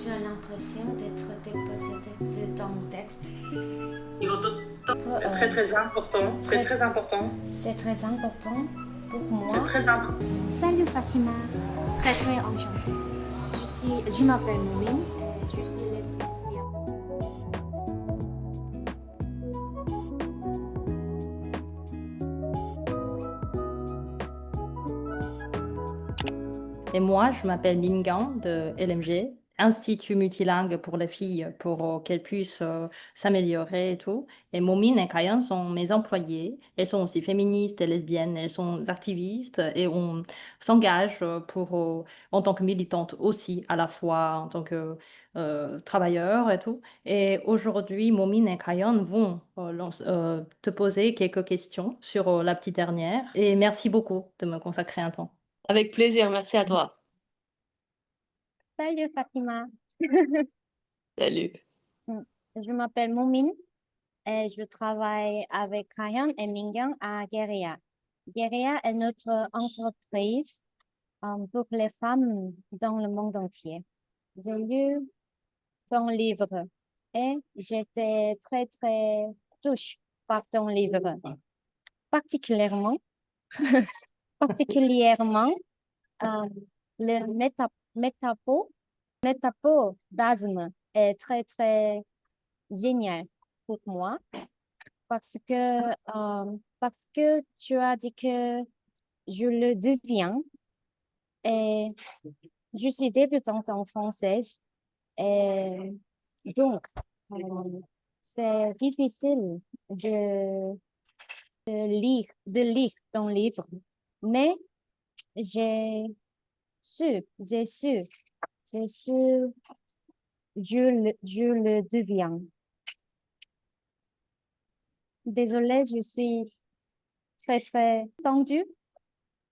Tu as l'impression d'être dépossédé de ton texte. Très très important, c'est très important. C'est très important pour moi. C'est très important. Salut Fatima, très très enchantée. Je m'appelle Moumine et je suis lesbienne. Et moi, je m'appelle Mingan de LMG, Institut multilingue pour les filles, pour qu'elles puissent s'améliorer et tout. Et Momine et Kayan sont mes employés. Elles sont aussi féministes et lesbiennes. Elles sont activistes et on s'engage en tant que militante aussi, à la fois en tant que travailleur et tout. Et aujourd'hui, Momine et Kayan vont te poser quelques questions sur la petite dernière. Et merci beaucoup de me consacrer un temps. Avec plaisir, merci à toi. Salut Fatima. Salut. Je m'appelle Moumine et je travaille avec Kayan et Mingan à Guérilla. Guérilla est notre entreprise pour les femmes dans le monde entier. J'ai lu ton livre et j'étais très très touchée par ton livre. Particulièrement, particulièrement euh, le métapo d'asthme est très très génial pour moi parce que tu as dit que je le deviens et je suis débutante en française et donc c'est difficile de, de lire ton livre, mais j'ai j'ai su, j'ai su, je le deviens. Désolée, je suis très, très tendue,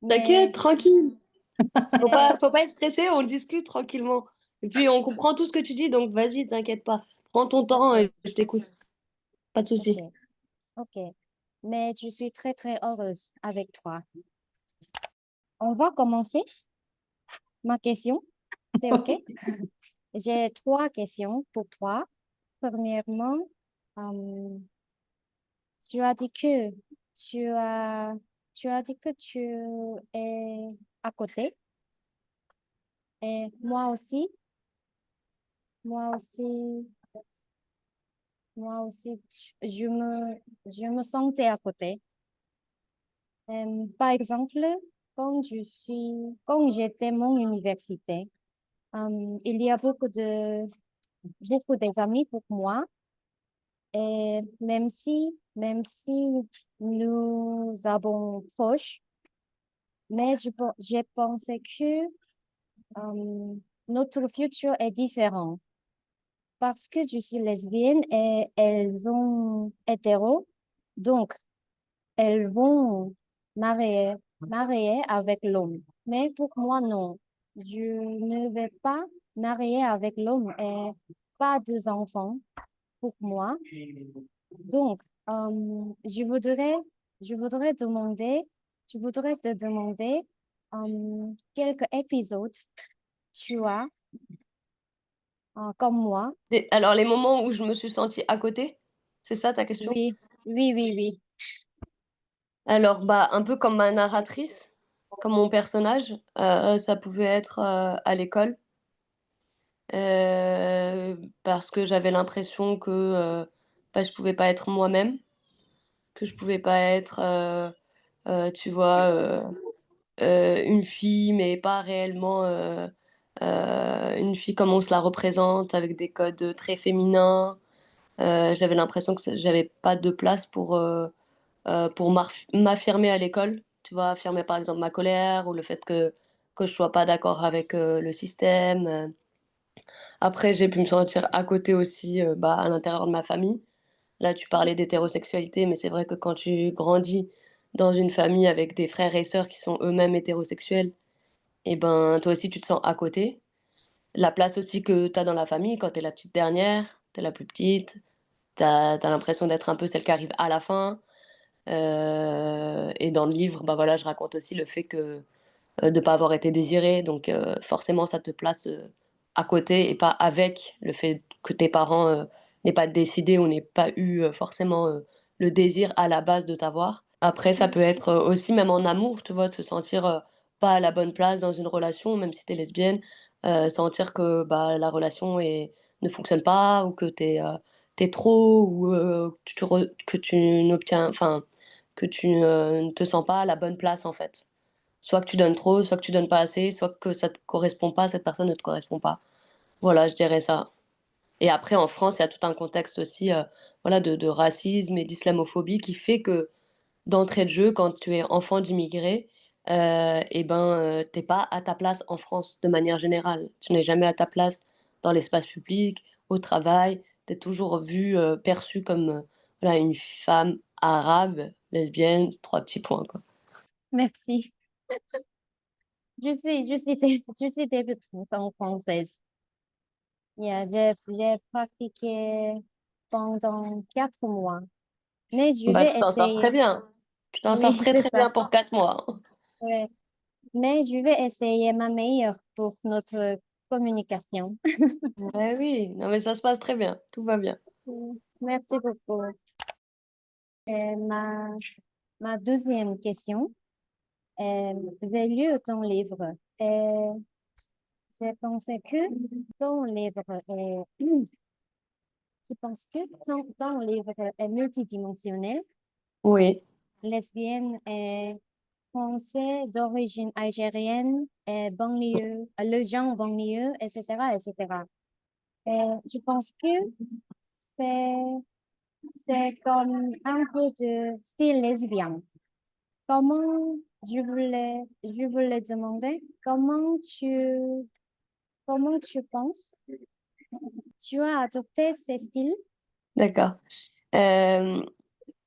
T'inquiète, mais tranquille. mais Faut pas être stressé, on discute tranquillement. Et puis on comprend tout ce que tu dis, donc vas-y, t'inquiète pas. Prends ton temps ok, et je t'écoute. Pas de souci. ok, ok. Mais je suis très, très heureuse avec toi. On va commencer. Ma question, c'est OK? J'ai trois questions pour toi. Premièrement, euh, tu as dit que tu as, tu as dit que tu es à côté. Et moi aussi, moi aussi, je me sentais à côté. Par exemple, quand j'étais mon université, il y a beaucoup des amis pour moi. Et même si nous avons proche, mais j'ai pensé que euh, notre futur est différent parce que je suis lesbienne et elles sont hétéros, donc elles vont marier avec l'homme. Mais pour moi, non. Je ne vais pas marier avec l'homme et pas des enfants pour moi. Donc, je voudrais demander, je voudrais te demander quelques épisodes tu as comme moi. Alors les moments où je me suis sentie à côté, c'est ça ta question? Oui, oui, oui, oui. Alors bah un peu comme ma narratrice, comme mon personnage, ça pouvait être à l'école. Parce que j'avais l'impression que, bah, je pouvais pas être moi-même, que je pouvais pas être, tu vois, une fille, mais pas réellement, une fille comme on se la représente, avec des codes très féminins. J'avais l'impression que j'avais pas de place pour m'affirmer à l'école, tu vois? Affirmer, par exemple, ma colère ou le fait que je sois pas d'accord avec, le système. Après, j'ai pu me sentir à côté aussi, bah, à l'intérieur de ma famille. Là, tu parlais d'hétérosexualité, mais c'est vrai que quand tu grandis dans une famille avec des frères et sœurs qui sont eux-mêmes hétérosexuels, et ben, toi aussi, tu te sens à côté. La place aussi que tu as dans la famille, quand tu es la petite dernière, tu es la plus petite, tu as l'impression d'être un peu celle qui arrive à la fin. Et dans le livre, bah, voilà, je raconte aussi le fait que, de pas avoir été désirée, donc forcément, ça te place, à côté et pas avec le fait que tes parents, n'aient pas décidé ou n'aient pas eu, forcément, le désir à la base de t'avoir. Après ça peut être, aussi même en amour, tu vois? De se sentir, pas à la bonne place dans une relation, même si tu es lesbienne, sentir que, bah, la relation ne fonctionne pas ou que tu es trop ou, que tu n'obtiens enfin, que tu, ne te sens pas à la bonne place, en fait. Soit que tu donnes trop, soit que tu donnes pas assez, soit que ça te correspond pas, cette personne ne te correspond pas. Voilà, je dirais ça. Et après en France, il y a tout un contexte aussi, voilà de racisme et d'islamophobie qui fait que, d'entrée de jeu, quand tu es enfant d'immigrés, et ben, tu pas à ta place en France, de manière générale. Tu n'es jamais à ta place dans l'espace public, au travail. Tu es toujours vue, perçue comme, voilà, une femme arabe, lesbienne, 3 petits points, quoi. Merci. Je suis débutante en française. Yeah, j'ai pratiqué pendant 4 mois. Mais je Bah, vais tu t'en sors très essayer. bien. Tu t'en sors Oui, très, c'est très ça. bien pour 4 mois. Ouais. Mais je vais essayer ma meilleure pour notre communication. Ouais, oui, non mais ça se passe très bien, tout va bien. Merci beaucoup. Et ma deuxième question. J'ai lu ton livre et j'ai pensé que ton livre est, je pense que ton livre est multidimensionnel, Oui, lesbienne et français d'origine algérienne et banlieue, le genre banlieue, etc., etc. Et je pense que c'est, c'est comme un peu de style lesbien. Comment, je voulais demander, comment tu penses, tu as adopté ces styles? d'accord. Hem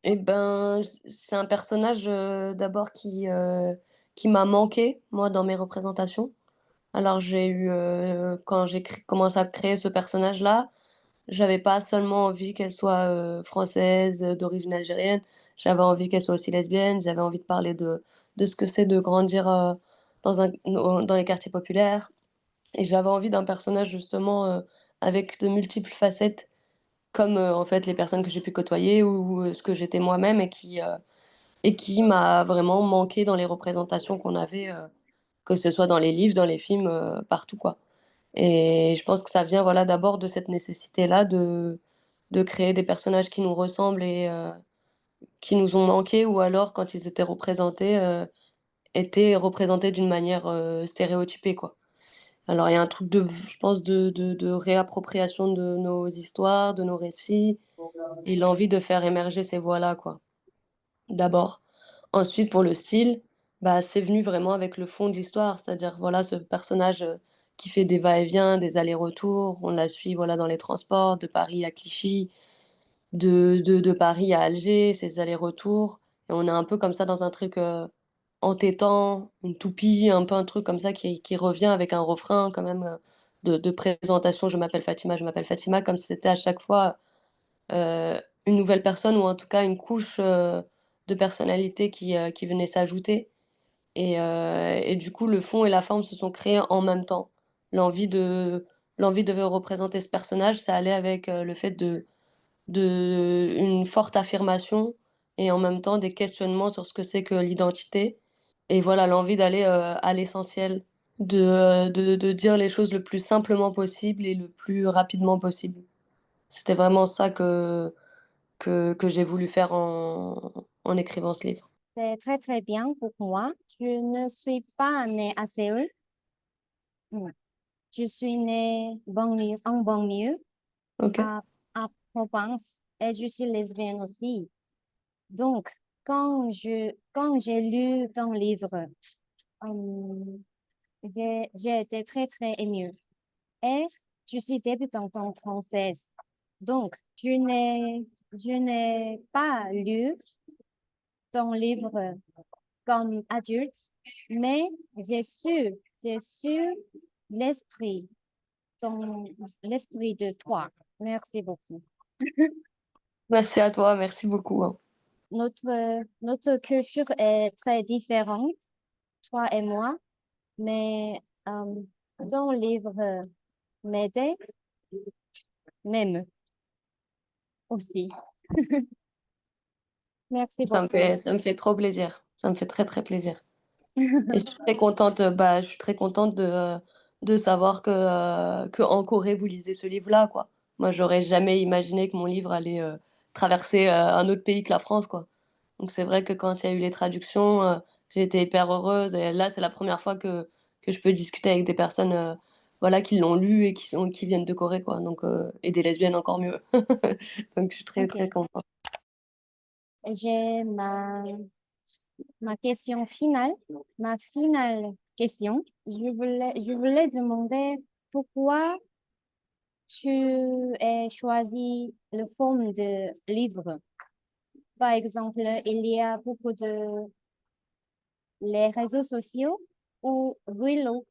et ben, c'est un personnage, d'abord qui m'a manqué, moi, dans mes représentations. Alors j'ai eu, quand j'ai commencé à créer ce personnage-là, j'avais pas seulement envie qu'elle soit, française, d'origine algérienne, j'avais envie qu'elle soit aussi lesbienne, j'avais envie de parler de ce que c'est de grandir, dans les quartiers populaires. Et j'avais envie d'un personnage justement, avec de multiples facettes comme, en fait, les personnes que j'ai pu côtoyer ou, ce que j'étais moi-même et qui m'a vraiment manqué dans les représentations qu'on avait, que ce soit dans les livres, dans les films, partout, quoi. Et je pense que ça vient, voilà, d'abord de cette nécessité-là de créer des personnages qui nous ressemblent et qui nous ont manqué ou alors quand ils étaient représentés d'une manière, stéréotypée, quoi. Alors il y a un truc je pense de réappropriation de nos histoires, de nos récits et l'envie de faire émerger ces voix-là, quoi, d'abord. Ensuite pour le style, bah, c'est venu vraiment avec le fond de l'histoire, c'est-à-dire, voilà, ce personnage, qui fait des va-et-vient, des allers-retours. On la suit, voilà, dans les transports, de Paris à Clichy, de Paris à Alger, ces allers-retours et on est un peu comme ça dans un truc, entêtant, une toupie, un peu un truc comme ça qui revient avec un refrain quand même, de présentation: je m'appelle Fatima», comme si c'était à chaque fois, une nouvelle personne ou en tout cas une couche, de personnalité qui venait s'ajouter et du coup, le fond et la forme se sont créés en même temps. L'envie de l'envie de représenter ce personnage, ça allait avec, le fait une forte affirmation et en même temps des questionnements sur ce que c'est que l'identité et voilà, l'envie d'aller, à l'essentiel, de dire les choses le plus simplement possible et le plus rapidement possible. C'était vraiment ça que j'ai voulu faire en écrivant ce livre. C'est très, très bien pour moi. Je ne suis pas née à Séoul. Mm. Je suis née en banlieue, OK. à, à Provence, et je suis lesbienne aussi. Donc, quand j'ai lu ton livre, j'ai été très, très émue. Et je suis débutante en française. Donc, je n'ai pas lu ton livre comme adulte, mais j'ai su l'esprit, l'esprit de toi. Merci beaucoup. Merci à toi, merci beaucoup, hein. Notre culture est très différente, toi et moi, mais dans le livre, m'aider, même aussi. Merci beaucoup. Ça me fait trop plaisir. Ça me fait très, très plaisir. Et je suis très contente, je suis très contente de savoir que en Corée, vous lisez ce livre-là, quoi. Moi, j'aurais jamais imaginé que mon livre allait, traverser, un autre pays que la France, quoi. Donc c'est vrai que quand il y a eu les traductions, j'ai été hyper heureuse et là, c'est la première fois que je peux discuter avec des personnes, voilà, qui l'ont lu et qui viennent de Corée, quoi, donc et des lesbiennes encore mieux. Donc je suis très, très Ok. contente. J'ai ma question finale, ma finale question. Je voulais demander pourquoi tu as choisi le forme de livre. Par exemple, il y a beaucoup de les réseaux sociaux ou Willow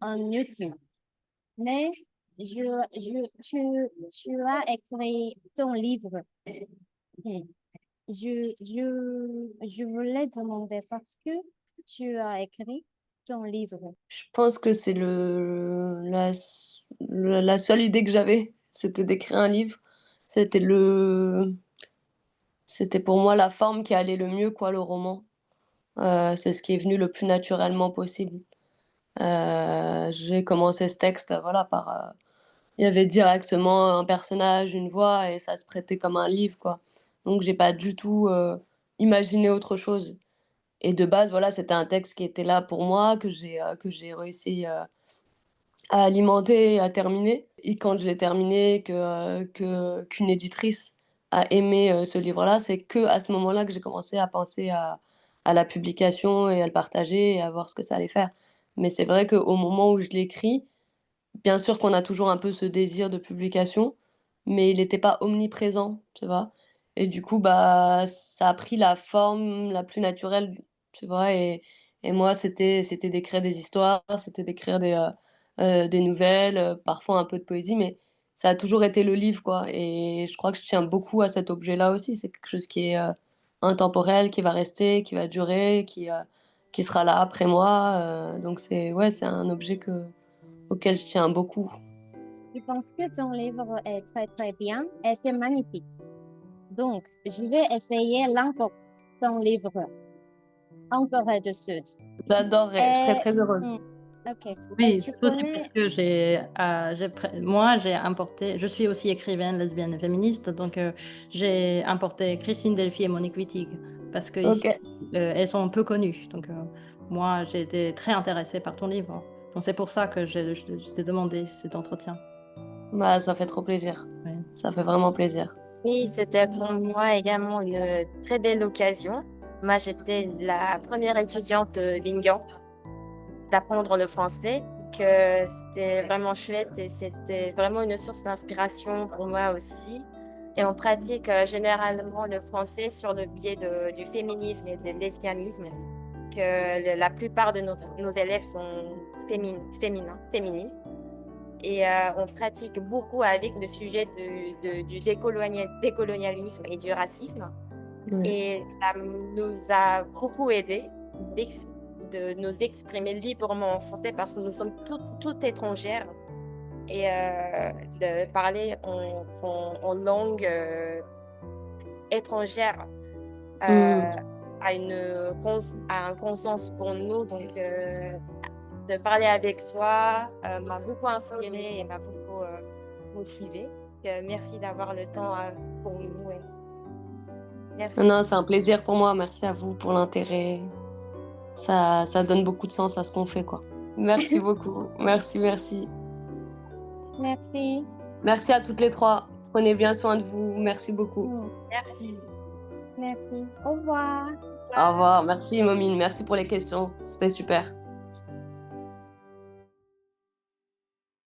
en YouTube. Mais tu as écrit ton livre. Hmm. Je voulais demander parce que tu as écrit ton livre. Je pense que c'est la seule idée que j'avais, c'était d'écrire un livre. C'était le C'était pour moi la forme qui allait le mieux, quoi, le roman. C'est ce qui est venu le plus naturellement possible. J'ai commencé ce texte, voilà, il y avait directement un personnage, une voix et ça se prêtait comme un livre, quoi. Donc j'ai pas du tout, imaginé autre chose et de base, voilà, c'était un texte qui était là pour moi, que j'ai réussi, à alimenter et à terminer et quand je l'ai terminé, qu'une éditrice a aimé, ce livre-là, c'est qu'à ce moment-là que j'ai commencé à penser à la publication et à le partager et à voir ce que ça allait faire. Mais c'est vrai qu'au moment où je l'écris, bien sûr qu'on a toujours un peu ce désir de publication, mais il était pas omniprésent, tu vois? Et du coup, ça a pris la forme la plus naturelle, tu vois? Et moi, c'était d'écrire des histoires, c'était d'écrire des nouvelles, parfois un peu de poésie, mais ça a toujours été le livre, quoi et je crois que je tiens beaucoup à cet objet-là aussi. C'est quelque chose qui est, intemporel, qui va rester, qui va durer, qui sera là après moi, donc c'est un objet auquel je tiens beaucoup. Je pense que ton livre est très très bien et c'est magnifique. Donc, je vais essayer l'importe ton livre en Corée du Sud. J'adorerais, je serais Et, très heureuse. hmm, ok. Et Oui, tu c'est aussi parce connais, que moi, j'ai importé, je suis aussi écrivaine, lesbienne et féministe, donc j'ai importé Christine Delphi et Monique Wittig, parce que ici, OK. elles sont peu connues. Donc moi, j'ai été très intéressée par ton livre. Donc c'est pour ça que je t'ai demandé cet entretien. Ça fait trop plaisir. Ouais. Ça fait vraiment plaisir. Oui, c'était pour moi également une très belle occasion. Moi, j'étais la première étudiante de Lingan d'apprendre le français, que c'était vraiment chouette et c'était vraiment une source d'inspiration pour moi aussi. Et on pratique généralement le français sur le biais du féminisme et du lesbianisme, que la plupart de nos élèves sont féminines. Et on pratique beaucoup avec le sujet du décolonialisme et du racisme. Ouais. Et ça nous a beaucoup aidé de nous exprimer librement en français parce que nous sommes toutes étrangères. Et de parler en langue étrangère Mmh. a un consens pour nous. Donc, de parler avec toi m'a beaucoup inspirée et m'a beaucoup motivée. Merci d'avoir le temps pour nous. Merci. Non, c'est un plaisir pour moi. Merci à vous pour l'intérêt. Ça donne beaucoup de sens à ce qu'on fait, quoi. Merci beaucoup. Merci, merci. merci. Merci à toutes les 3. Prenez bien soin de vous. Merci beaucoup. Hmm, Merci. merci. Au revoir. Au revoir. Merci, Momine. Merci pour les questions. C'était super.